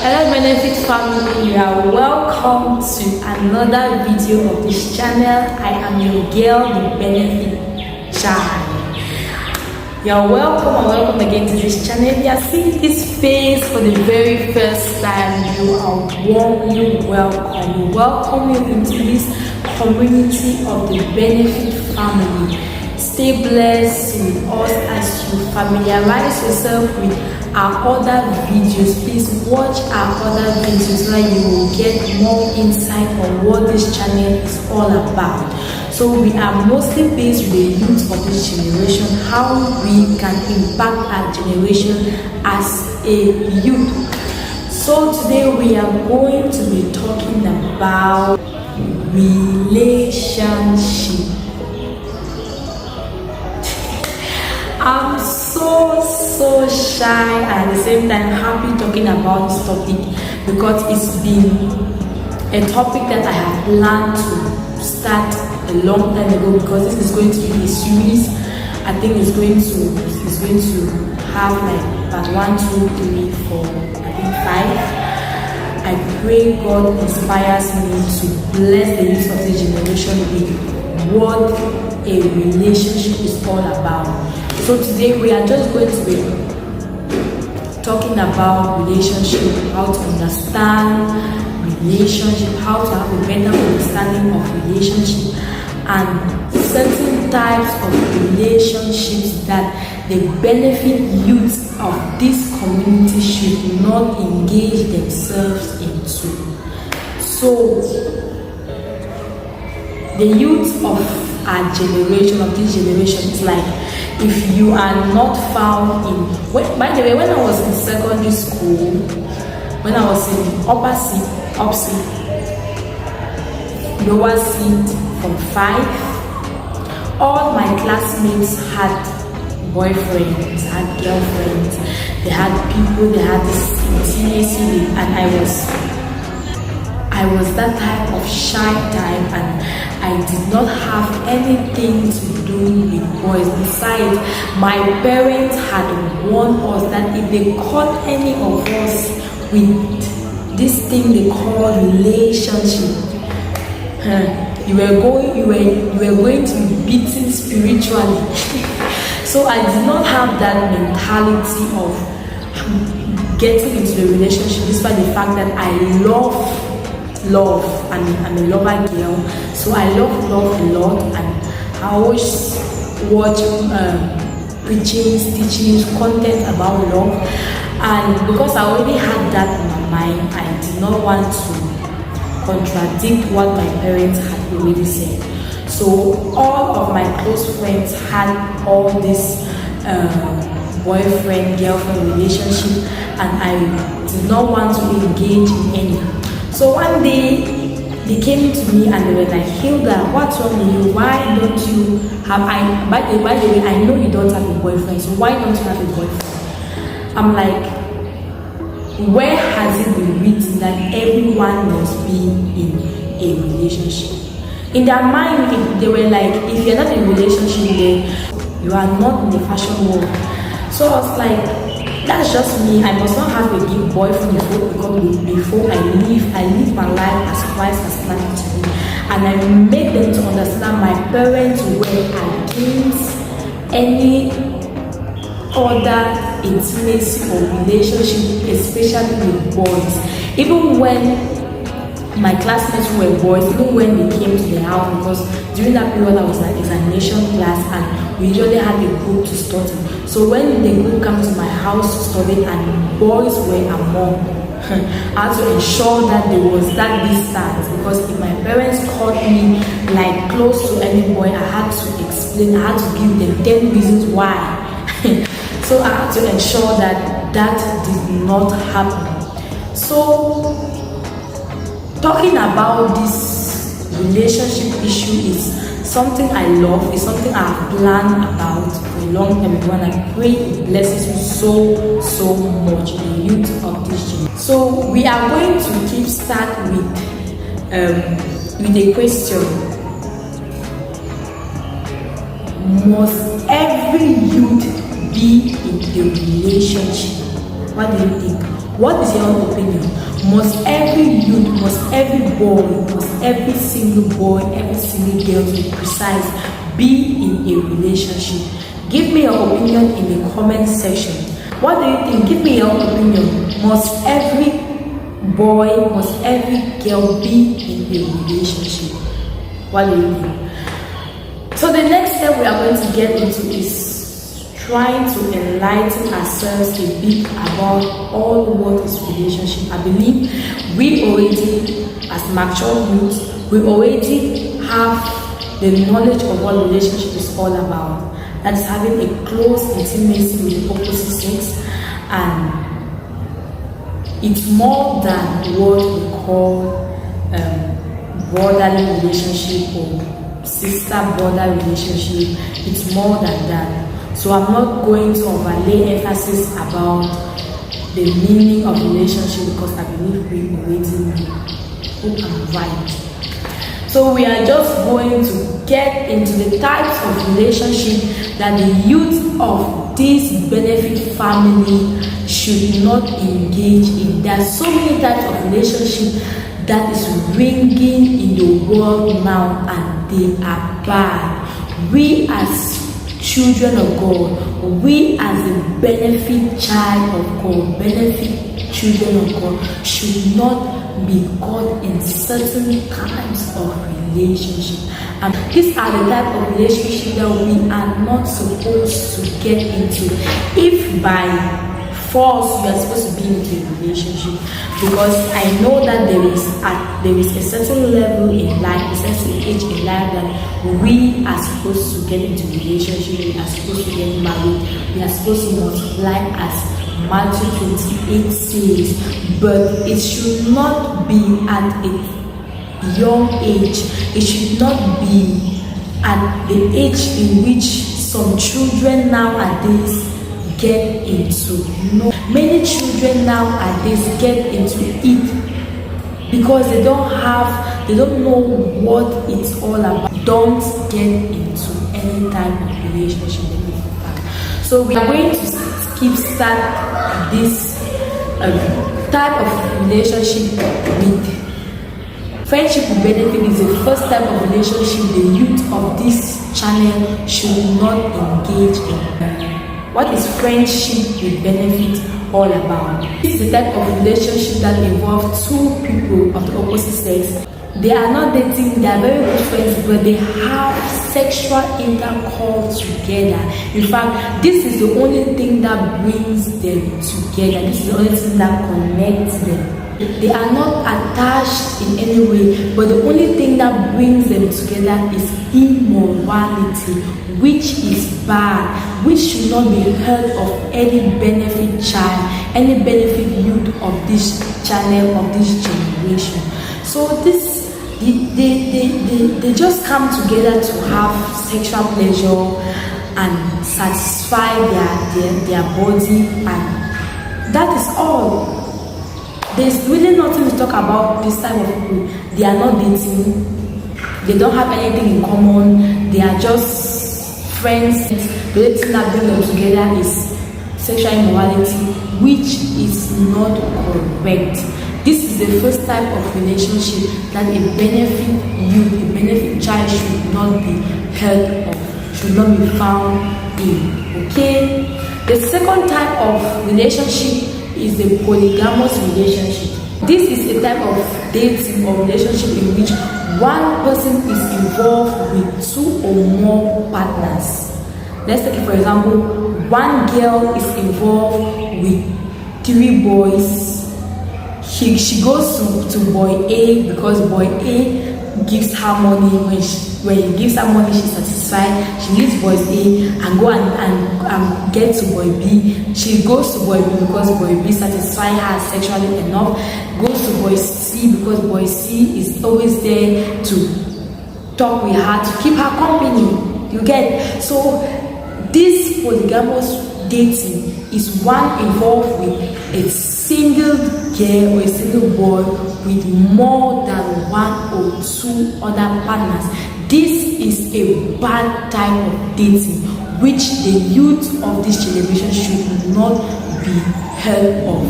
Hello Benefit family, you are welcome to another video of this channel. I am your girl, the Benefit Child. You're welcome and welcome again to this channel. If you are seeing this face for the very first time, you are warmly welcome. We welcome you into this community of the Benefit family. Stay blessed with us as you familiarize yourself with our other videos. Please watch our other videos so that you will get more insight on what this channel is all about. So we are mostly based with the youth of this generation, how we can impact our generation as a youth. So today we are going to be talking about relationship. I'm so shy and at the same time happy talking about this topic because it's been a topic that I have planned to start a long time ago, because this is going to be a series. I think it's going to have like part 1, 2, 3, 4, I think 5. I pray God inspires me to bless the youth of this generation with what a relationship is all about. So today we are just going to be talking about relationship, how to understand relationship, how to have a better understanding of relationship, and certain types of relationships that the benefit youth of this community should not engage themselves into. So the youth of our generation, of this generation, is like, if you are not found in, by the way, when I was in secondary school, when I was in upper seat, lower seat from 5, all my classmates had boyfriends, had girlfriends, they had people, they had this intimacy, and I was that type of shy type, and I did not have anything to do with boys. Besides, my parents had warned us that if they caught any of us with this thing they call relationship, you were going to be beaten spiritually. So I did not have that mentality of getting into a relationship, despite the fact that I love. I'm a lover girl, so I love a lot, and I always watch preachings, teachings, content about love. And because I already had that in my mind, I did not want to contradict what my parents had already said. So all of my close friends had all this boyfriend girlfriend relationship, and I did not want to engage in any. So one day they came to me and they were like, Hilda, what's wrong with you? Why don't you have, by the way, I know you don't have a boyfriend, so why don't you have a boyfriend? I'm like, where has it been written that everyone must be in a relationship? In their mind, they were like, if you're not in a relationship, then you are not in the fashion world. So I was like, that's just me. I must not have a big boyfriend before I live my life as Christ has planned to me. And I made them to understand my parents were against any other intimacy or relationship, especially with boys. Even when my classmates were boys, even when they came to the house, because during that period I was like examination class, and we usually had a group to study. So when the group came to my house to study and boys were among, I had to ensure that there was that distance, because if my parents caught me like close to any boy, I had to explain, I had to give them 10 reasons why. So I had to ensure that that did not happen. So talking about this relationship issue is something I love, it's something I've planned about for a long time ago, and I pray it blesses me so much, the youth of this generation. So we are going to keep start with a question. Must every youth be in a relationship? What do you think? What is your own opinion? Must every youth, must every boy, must every single boy, every single girl, to be precise, be in a relationship? Give me your opinion in the comment section. What do you think? Give me your opinion. Must every boy, must every girl be in a relationship? What do you think? So the next step we are going to get into is trying to enlighten ourselves a bit about all what is relationship. I believe we already, as mature youth, we already have the knowledge of what relationship is all about. That is having a close intimacy with the opposite sex, and it's more than what we call brotherly relationship or sister-brother relationship. It's more than that. So I'm not going to overlay emphasis about the meaning of relationship because I believe we already know. Hope I'm right. So we are just going to get into the types of relationship that the youth of this benefit family should not engage in. There are so many types of relationship that is ringing in the world now, and they are bad. We as children of God, we as a benefit child of God, benefit children of God, should not be caught in certain kinds of relationship. And these are the type of relationship that we are not supposed to get into. If by force you are supposed to be in a relationship, because I know that there is a certain level in life, a certain age in life that we are supposed to get into relationship, we are supposed to get married, we are supposed to multiply as Matthew 28 says, but it should not be at a young age. It should not be at the age in which some children nowadays get into. No, many children nowadays get into it because they don't know what it's all about. Don't get into any type of relationship. So we are going to kickstart this type of relationship with friendship with benefit. Is the first type of relationship the youth of this channel should not engage in. What is friendship with benefit all about? This is the type of relationship that involves two people of the opposite sex. They are not dating, they are very good friends, but they have sexual intercourse together. In fact, this is the only thing that brings them together. This is the only thing that connects them. They are not attached in any way, but the only thing that brings them together is immorality, which is bad, which should not be heard of any benefit child, any benefit youth of this channel, of this generation. So they just come together to have sexual pleasure and satisfy their body, and that is all. There's really nothing to talk about this type of people. They are not dating, they don't have anything in common, they are just friends. The only thing that brings them together is sexual immorality, which is not correct. This is the first type of relationship that a benefit youth, a benefit child should not be heard of, should not be found in. Okay? The second type of relationship is the polygamous relationship. This is a type of dating or relationship in which one person is involved with two or more partners. Let's take it for example, one girl is involved with three boys. She goes to boy A because boy A gives her money. When he gives her money, she's satisfied. She leaves boy A and go and get to boy B. She goes to boy B because boy B satisfies her sexually enough. Goes to boy C because boy C is always there to talk with her, to keep her company. You get? So this polygamous dating is one involved with a single girl or a single boy with more than one or two other partners. This is a bad type of dating which the youth of this generation should not be heard of.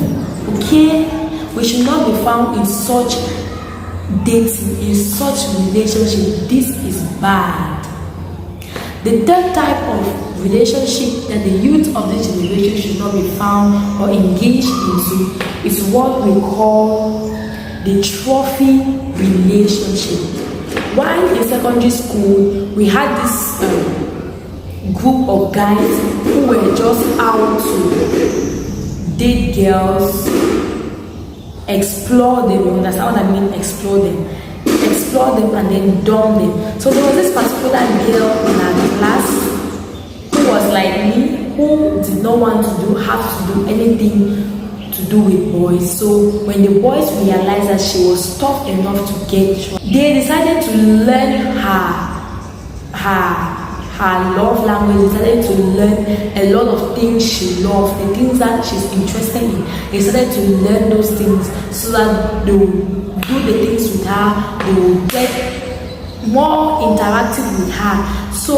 Okay, we should not be found in such dating, in such relationship. This is bad. The third type of relationship that the youth of this generation should not be found or engaged into is what we call the trophy relationship. While in secondary school, we had this group of guys who were just out to date girls, explore them. You understand what I mean? Explore them and then dump them. So there was this particular girl in our class who was like me, who did not want to have to do anything to do with boys. So when the boys realized that she was tough enough to get, they decided to learn her love language. They started to learn a lot of things she loves, the things that she's interested in. They started to learn those things so that they will do the things with her, they will get more interactive with her. So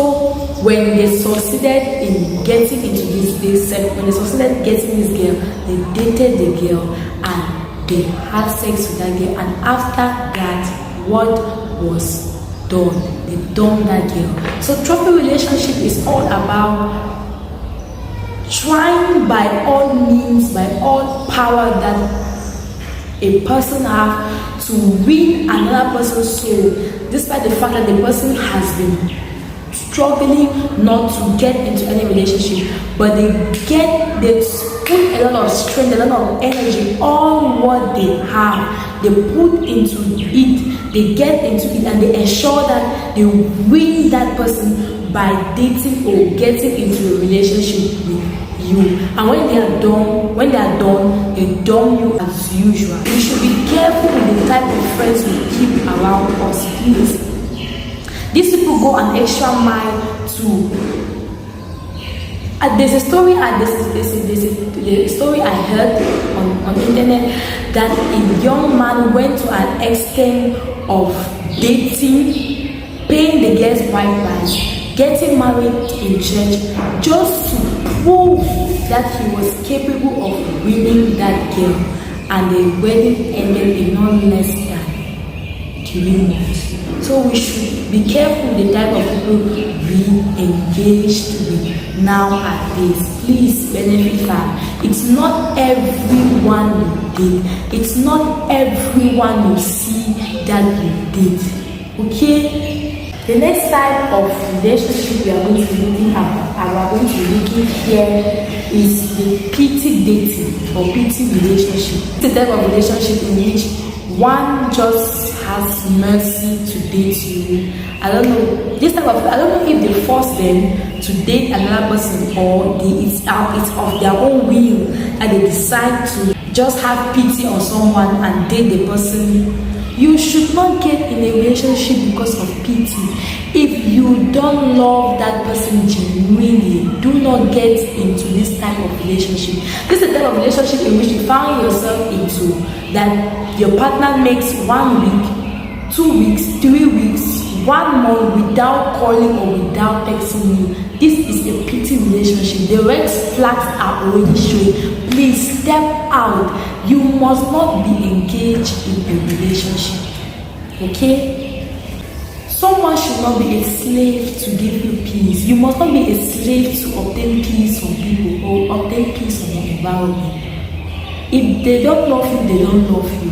when they succeeded in getting into when they succeeded getting this girl, they dated the girl and they had sex with that girl, and after that, what was done? They dumped that girl. So trophy relationship is all about trying by all means, by all power that a person have to win another person's soul, despite the fact that the person has been struggling not to get into any relationship, but they put a lot of strength, a lot of energy, all what they have, they put into it, they get into it, and they ensure that they win that person by dating or getting into a relationship with you. And when they are done, they dump you as usual. We should be careful with the type of friends we keep around us, please. These people go an extra mile to. There's a story I heard on the internet that a young man went to an extent of dating, paying the guest bride price, getting married in church, just to prove that he was capable of winning that girl, and the wedding ended in no less than 3 months. So we should be careful the type of people we engage with nowadays. Please benefit from. It's not everyone you date. It's not everyone you see that you date. Okay? The next type of relationship we are going to be looking here is the pity dating or pity relationship. It's a type of relationship in which one just has mercy to date you. I don't know if they force them to date another person, or it's of their own will that they decide to just have pity on someone and date the person. You should not get in a relationship because of pity. If you don't love that person genuinely, do not get into this type of relationship. This is the type of relationship in which you find yourself into, that your partner makes 1 week, 2 weeks, 3 weeks, 1 month without calling or without texting you. This is a pity relationship. The red flags are already showing. Please step out. You must not be engaged in a relationship. Okay? Someone should not be a slave to give you peace. You must not be a slave to obtain peace from people or obtain peace from your environment. If they don't love you, they don't love you.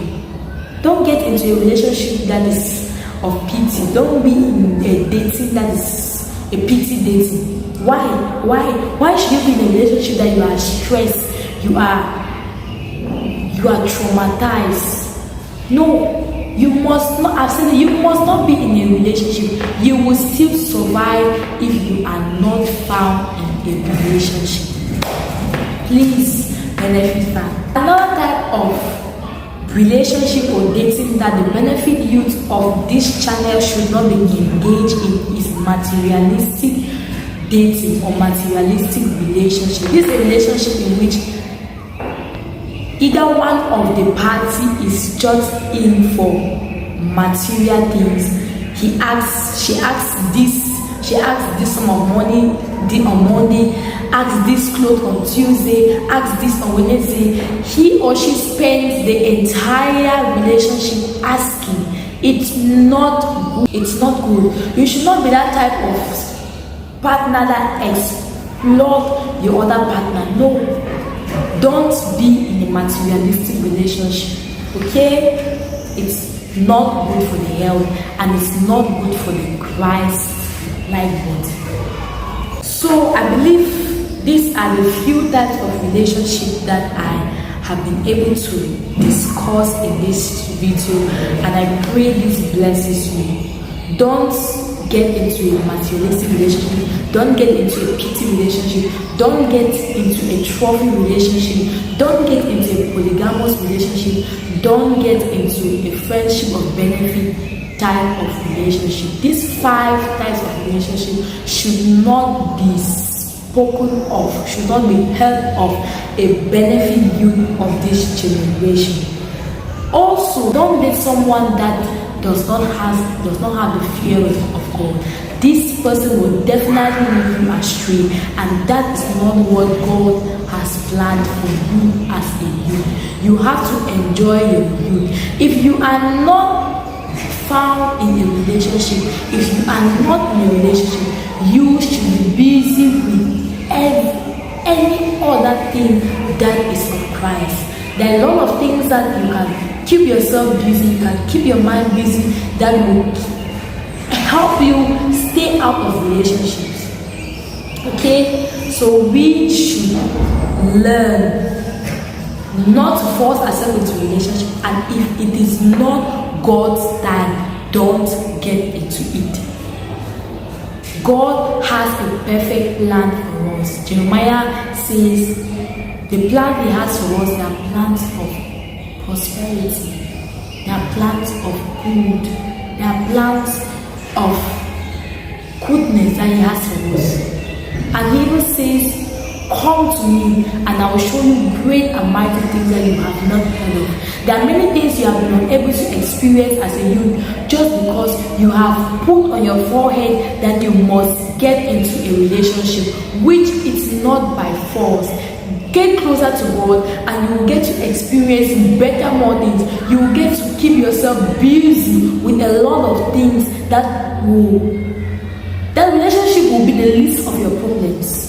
Don't get into a relationship that is of pity. Don't be in a dating that is a pity dating. Why should you be in a relationship that you are stressed, you are traumatized? No, you must not. I've said you must not be in a relationship. You will still survive if you are not found in a relationship. Please benefit from. Another type of relationship or dating that the benefit youth of this channel should not be engaged in is materialistic dating or materialistic relationship. This is a relationship in which either one of the party is just in for material things. She asks this sum of money on Monday, ask this cloth on Tuesday, ask this on Wednesday. He or she spends the entire relationship asking. It's not good. It's not good. You should not be that type of partner that exploit your other partner. No. Don't be in a materialistic relationship. Okay? It's not good for the health, and it's not good for the Christ-like body. So I believe these are the few types of relationships that I have been able to discuss in this video, and I pray this blesses you. Don't get into a materialistic relationship. Don't get into a pity relationship. Don't get into a trophy relationship. Don't get into a polygamous relationship. Don't get into a friendship of benefit type of relationship. These 5 types of relationship should not be spoken of, should not be heard of a benefit you of this generation. Also, don't date someone that does not have the fear of God. This person will definitely lead you astray, and that is not what God has planned for you as a youth. You have to enjoy your youth. If you are not found in a relationship, if you are not in a relationship, you should be busy with any other thing that is of Christ. There are a lot of things that you can keep yourself busy, you can keep your mind busy, that will help you stay out of relationships. Okay? So we should learn not to force ourselves into relationship, and if it is not God's time, don't get into it. God has a perfect plan for us. Jeremiah says the plan He has for us are plans of prosperity, they are plans of good, they are plans of goodness that He has for us. And He even says, come to me and I will show you great and mighty things that you have not heard of. There are many things you have been unable to experience as a youth just because you have put on your forehead that you must get into a relationship, which is not by force. Get closer to God and you will get to experience better more things. You will get to keep yourself busy with a lot of things that relationship will be the least of your problems.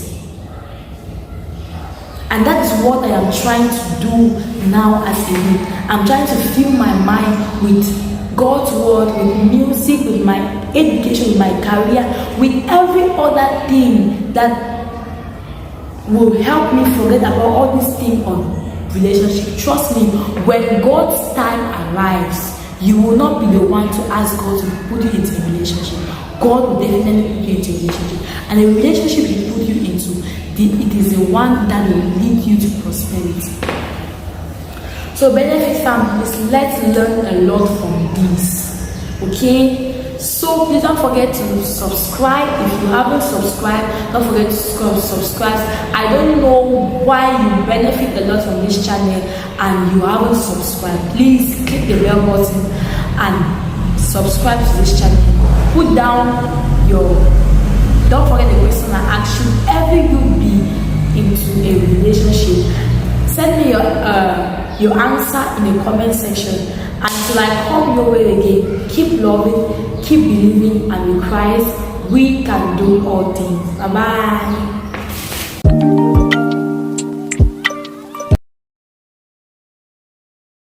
And that is what I am trying to do now as a youth. I'm trying to fill my mind with God's word, with music, with my education, with my career, with every other thing that will help me forget about all these things on relationship. Trust me, when God's time arrives, you will not be the one to ask God to put you into a relationship. God will definitely put you into a relationship. And a relationship He put you into, it is the one that will lead you to prosperity. So benefit families, let's learn a lot from this. Okay? So please don't forget to subscribe. If you haven't subscribed, don't forget to subscribe. I don't know why you benefit a lot from this channel and you haven't subscribed. Please click the bell button and subscribe to this channel. Put down don't forget the question I asked you. Ever you be into a relationship? Send me your answer in the comment section. Until I come your way again, keep loving, keep believing, and with Christ we can do all things. Bye bye.